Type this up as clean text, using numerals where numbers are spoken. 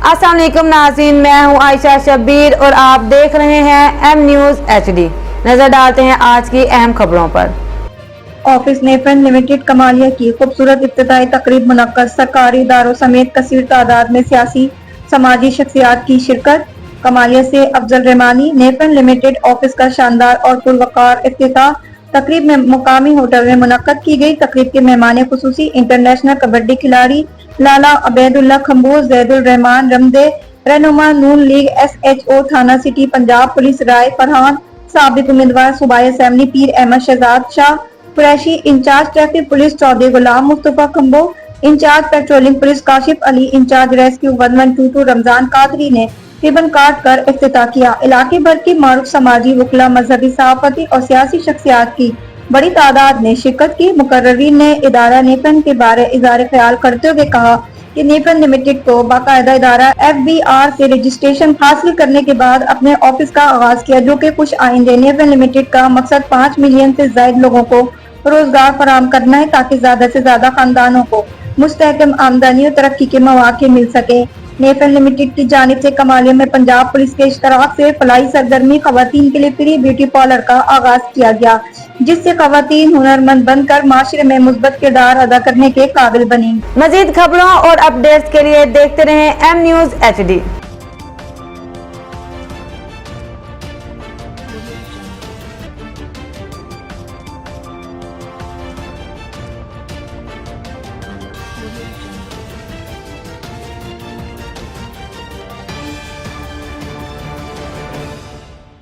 अस्सलाम वालेकुम नाज़रीन, मैं हूं आयशा शब्बीर और आप देख रहे हैं एम न्यूज़ HD। नजर डालते हैं आज की अहम खबरों पर। ऑफिस नेफन लिमिटेड कमालिया की खूबसूरत इफ्तिताई तकरीब मुनक्कद। सरकारी इदारों समेत कसीर तादाद में सियासी समाजी शख्सियात की शिरकत। कमालिया से अफजल रहमानी। नेफन लिमिटेड ऑफिस का शानदार और पुरवकार इफ्तिताह तकरीब में मुकामी होटल में मुनक्कद की गई। तकरीब के मेहमान खुसूसी इंटरनेशनल कबड्डी खिलाड़ी लाला अबैदुल्ला खम्बू, जैदुल रहमान रमदे, रहनुमा नून लीग SHO थाना सिटी पंजाब, पुलिस राय फरहान, साबिक उम्मीदवार सूबाई assembly Pir Ahmed Shahzad Shah Qureshi, incharge traffic police Chaudhry Ghulam Mustafa Khambo, incharge patrolling police Kashif Ali, incharge rescue 1122 Ramzan Qadri ने रिबन काट कर इफ्तिताह किया। इलाके भर की मारूफ समाजी वकला, मजहबी, सहाफती और सियासी शख्सियात की बड़ी तादाद ने शिरकत की। मुकर्ररीन ने इदारा नेफन के बारे इज़हार ख्याल करते हुए कहा कि नेफन लिमिटेड को बाकायदा इदारा FBR से रजिस्ट्रेशन हासिल करने के बाद अपने ऑफिस का आगाज किया, जो कि खुश आइंदे। नेफन लिमिटेड का मकसद 5 मिलियन से ज्यादा लोगों को रोजगार फराहम करना है, ताकि ज्यादा से ज्यादा खानदानों को मुस्तहकम आमदनी और तरक्की के मौके मिल सके। नेफन लिमिटेड की जानिब से कमालिया में पंजाब पुलिस के इश्तराक से फलाई सरगर्मी खवातीन के लिए फ्री ब्यूटी पार्लर का आगाज किया गया, जिससे खवातीन हुनरमंद बनकर माशरे में मुस्बत किरदार अदा करने के काबिल बनी। मजीद खबरों और अपडेट्स के लिए देखते रहें एम न्यूज़ HD।